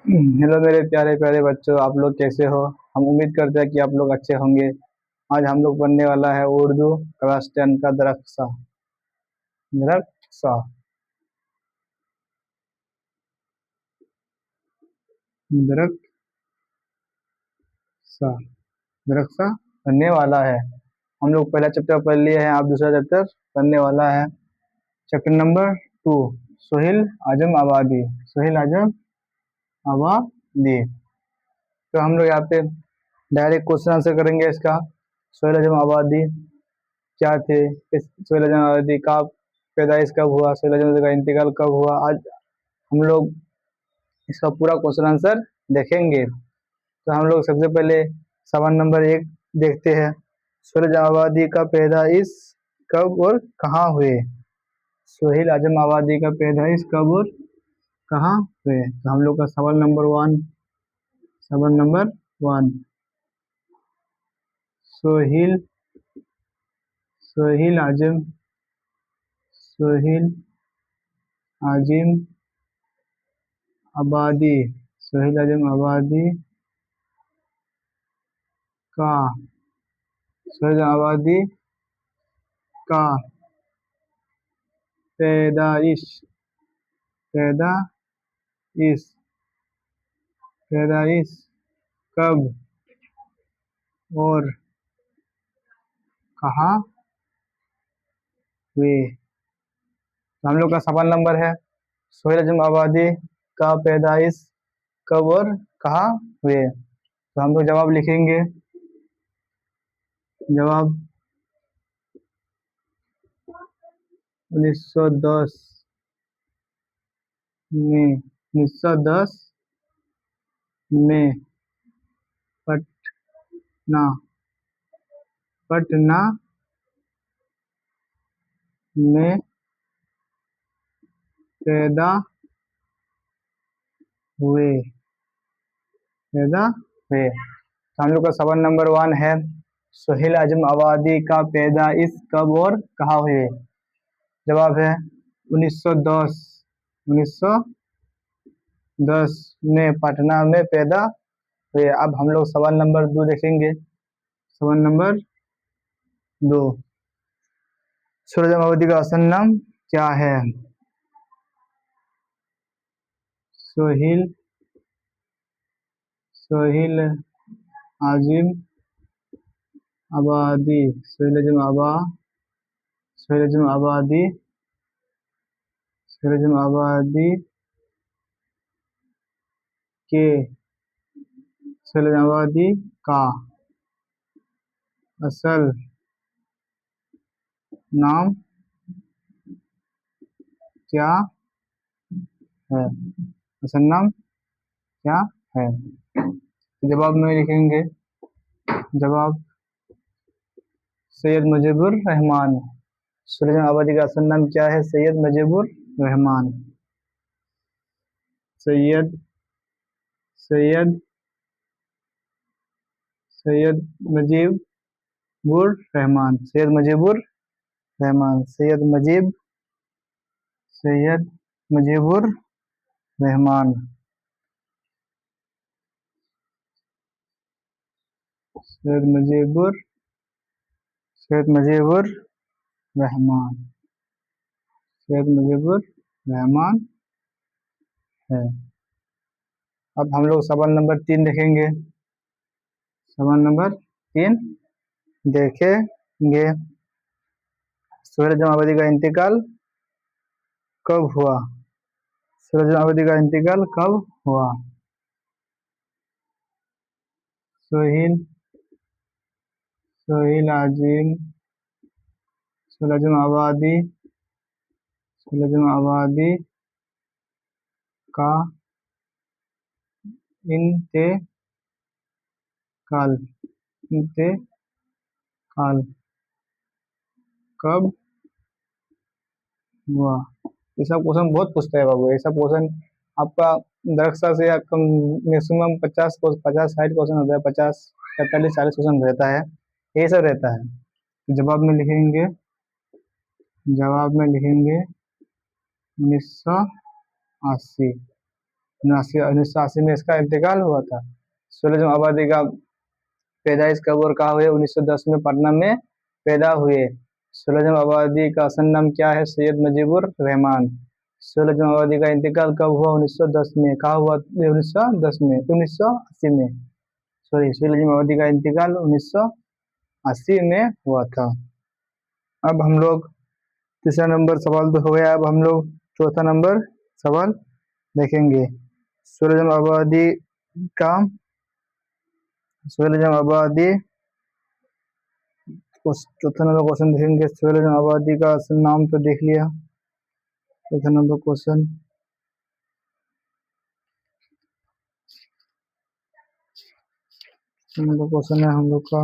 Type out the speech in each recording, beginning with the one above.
Hello मेरे प्यारे प्यारे बच्चों, आप लोग कैसे हो। हम उम्मीद करते हैं कि आप लोग अच्छे होंगे। आज हम लोग पढ़ने वाला है उर्दू क्लास 10 का दरख्सा। दरख्सा दरख्सा दरख्सा पढ़ने वाला है। हम लोग पहला चैप्टर पढ़ लिए हैं, आप दूसरा चैप्टर पढ़ने वाला है। चैप्टर नंबर 2, सोहेल आजम आबादी। सोहेल आजम आबादी। तो हम लोग यहाँ पे डायरेक्ट क्वेश्चन आंसर करेंगे इसका। सोहेल आजम आबादी क्या थे, इस सोहेल आजम आबादी का पैदाइश कब हुआ, सोहेल आजम आबादी का इंतकाल कब हुआ, आज हम लोग इसका पूरा क्वेश्चन आंसर देखेंगे। तो हम लोग सबसे पहले सवाल नंबर 1 देखते हैं। सोहेल आजम आबादी का पैदाइश कब और कहाँ हुए। सोहेल आजम आबादी का पैदाइश कब और कहाँ हुए। तो हम लोग का सवाल नंबर 1 सोहेल सोहेल आजम सोहेल आजिम आबादी सोहेल आजम आबादी का सोहेल आजम आबादी का पैदाइश पैदाइश पैदाइश कब और कहाँ हुए। तो हम लोग का सवाल नंबर है, सोहेल आजम आबादी का पैदाइश कब और कहाँ हुए। तो हम लोग जवाब लिखेंगे। जवाब 1910 में 1910 में पटना पटना में पैदा हुए तो हम लोग का सवाल नंबर 1 है, सोहेल आजम आबादी का पैदाइश कब और कहाँ हुए। जवाब है 1910 1910 में पटना में पैदा हुए। अब हम लोग सवाल नंबर 2 देखेंगे। सवाल नंबर 2, सोहेल आजम आबादी का असल नाम क्या है। सोहेल सोहेल आजिम आबादी सोहेल आजम आबादी के सोहेल आजम आबादी का असल नाम क्या है। असल नाम क्या है। जवाब में लिखेंगे। जवाब सैयद मुजीबुर रहमान। सोहेल आजम आबादी का असल नाम क्या है। सैयद मुजीबुर रहमान। सैयद सैयद सैयद मुजीबुर रहमान। सैयद मुजीबुर रहमान। सैयद मुजीबुर रहमान। सैयद मुजीबुर रहमान। सैयद मुजीबुर रहमान है। अब हम लोग सवाल नंबर 3 देखेंगे। सवाल नंबर 3 देखेंगे। सोहेल आजम आबादी का इंतकाल कब हुआ। सोहेल आजम आबादी का इंतकाल कब हुआ। सोहेल सोहेल आजिम सोहेल आजम आबादी सोहेल आजम आबादी का इंतेकाल कब हुआ। ये सब क्वेश्चन बहुत पूछता है बाबू। ये सब क्वेश्चन आपका दरख्सा से आपका मैक्सिमम 50-60 क्वेश्चन होता है। 50, 45, 40 क्वेश्चन रहता है। ये सब रहता है। जवाब में लिखेंगे 1980। 1980 में इसका इंतकाल हुआ था। सोलह जम आबादी का पैदाइश कब और कहाँ हुए? 1910 में पटना में पैदा हुए। सोलह जम आबादी का असल नाम क्या है? सैयद मुजीबुर रहमान। सोलह जम आबादी का इंतकाल कब हुआ? 1910 में। कहाँ हुआ? 1910 में, 1980 में। सॉरी, सोलह जम आबादी का इंतकाल 1980 में हुआ था। अब हम लोग तीसरा नंबर सवाल तो हो गया, अब हम लोग चौथा नंबर सवाल देखेंगे। सोलह जम आबादी का सोलह जम आबादी चौथा नंबर क्वेश्चन देखेंगे। सोलह जम आबादी का असल नाम तो देख लिया। चौथा नंबर क्वेश्चन, नंबर क्वेश्चन है हम लोग का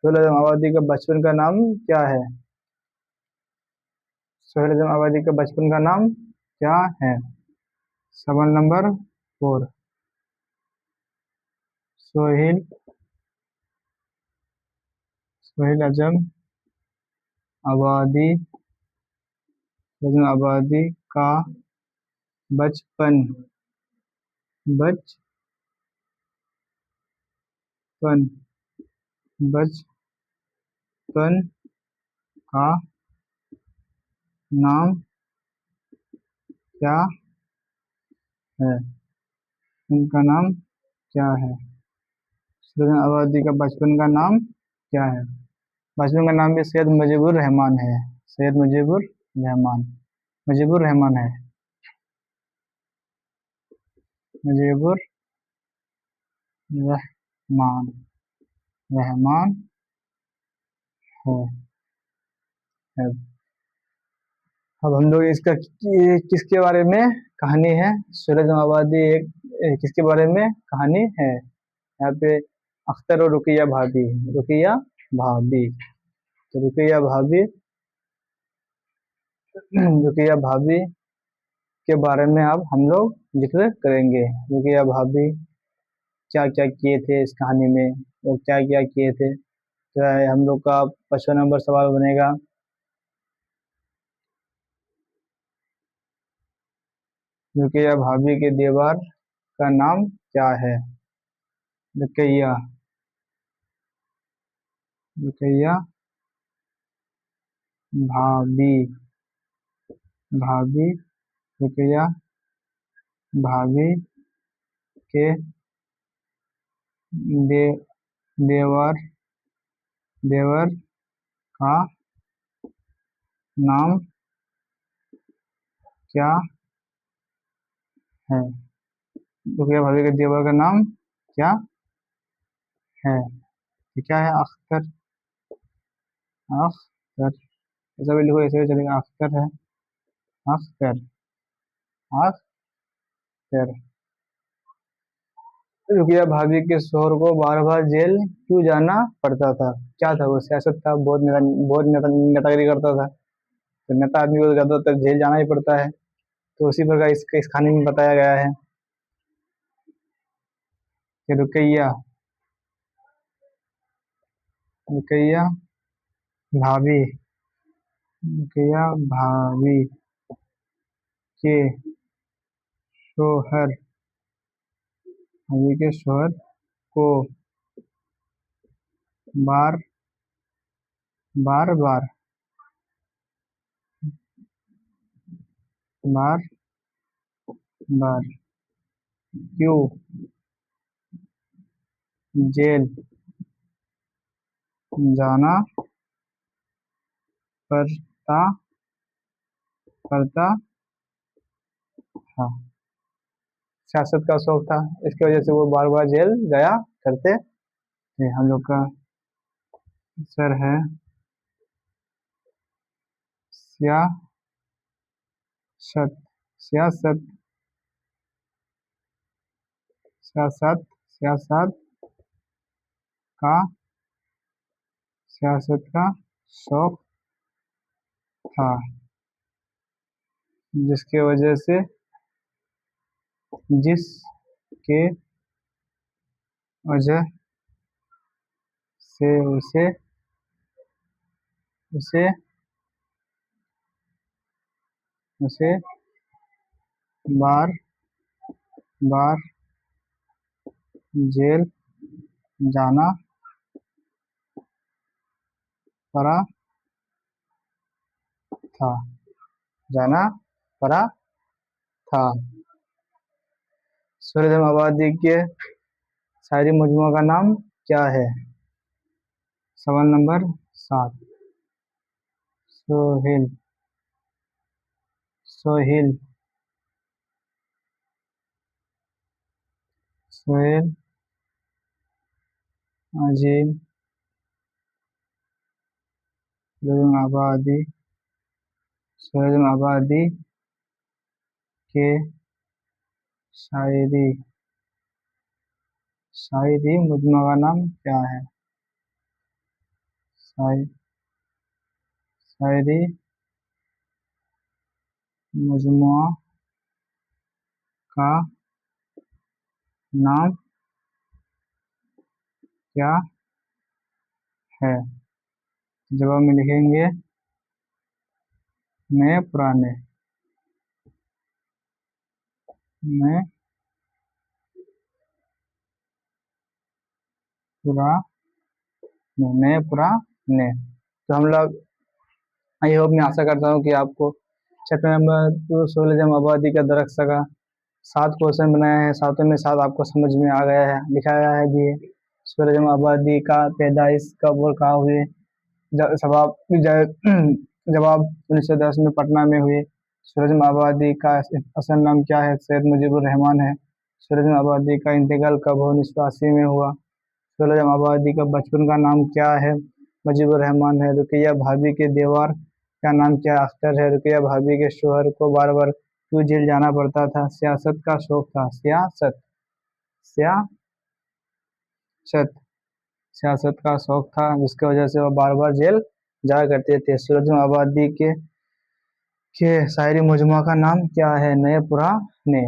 सोलह जम आबादी का बचपन का नाम क्या है? सोलह जम आबादी का बचपन का नाम क्या है? सवाल नंबर 4। सोहेल सोहेल आजम आबादी आबादी का बचपन बचपन बचपन का नाम क्या है? उनका नाम क्या है? सोलह आबादी का बचपन का नाम क्या है? बचपन का नाम भी सैयद मुजीबुर रहमान है। सैयद मुजीबुर रहमान, मुजीबुर रहमान है। मुजीबुर रहमान, रहमान है। अब हम लोग इसका किसके बारे में कहानी है? सोलह जम आबादी एक किसके बारे में कहानी है? यहाँ पे अख्तर और रुकिया भाभी, रुकिया भाभी, तो रुकिया भाभी रुकिया भाभी के बारे में अब हम लोग जिक्र करेंगे। रुकिया भाभी क्या क्या किए थे इस कहानी में, और क्या क्या किए थे। तो हम लोग का 55 नंबर सवाल बनेगा। रुकिया भाभी के देवर का नाम क्या है? रुकिया रुकिया भाभी, भाभी रुकिया भाभी के दे देवर देवर का नाम क्या है? रुकिया भाभी के देवर का नाम क्या है? ये क्या है? अख्तर, अख्तर, ऐसा भी लिखो, ऐसे भी चलेगा। अख्तर है, अख्तर, अख्तर। रुकिया भाभी के शोहर को बार बार जेल क्यों जाना पड़ता था? क्या था वो? सियासत था, बहुत नेतागिरी करता था, तो नेता आदमी को ज्यादातर जेल जाना ही पड़ता है। तो उसी प्रकार इस कहानी में बताया गया है कि रुकैया रुकैया भाभी रुकैया भाभी के शोहर भाभी के शोहर को बार बार बार बार बार क्यों जेल जाना पड़ता पड़ता था? सियासत का शौक था, इसकी वजह से वो बार बार जेल जाया करते थे। हम लोग का सर है सियासत, सियासत, सियासत, सियासत का सियासत का शौक था, जिसके वजह से जिसके वजह से उसे उसे उसे बार बार जेल जाना पड़ा था जाना पड़ा था। सूर्यधम आबादी के शायरी मजमूआ का नाम क्या है? सवाल नंबर 7। सोहेल सोहेल सोहेल अजीम सूर्यधम आबादी सूर्यधम आबादी के शायरी शायरी मजमूआ का नाम क्या है? शायरी मजमूआ का नाम क्या है? जवाब में लिखेंगे नए पुराने नए पुराने नए पुराने। तो हम लोग आई होप, मैं आशा करता हूँ कि आपको चैप्टर नंबर 2 सोलह आबादी का दरख्त का 7 क्वेश्चन बनाया है, सातों में 7 आपको समझ में आ गया है। लिखा गया है कि सोलह आबादी का पैदाइश कब और कहाँ हुई। जवाब 1910 में पटना में हुई। सूरजम आबादी का असल नाम क्या है? सैयद मुजीबुर रहमान है। सूरजम आबादी का इंतकाल कब हो? 1980 में हुआ। सूरजम आबादी का बचपन का नाम क्या है? मुजीबुर रहमान है। रुकैया भाभी के देवर का नाम क्या? अख्तर है। रुकैया भाभी के शोहर को बार बार क्यों जेल जाना पड़ता था? सियासत का शौक था। सियासत सियासत सियासत का शौक था, जिसकी वजह से वो बार बार जेल जाया करते थे। सूरजम आबादी के शायरी मजमूआ का नाम क्या है? नए पुराने।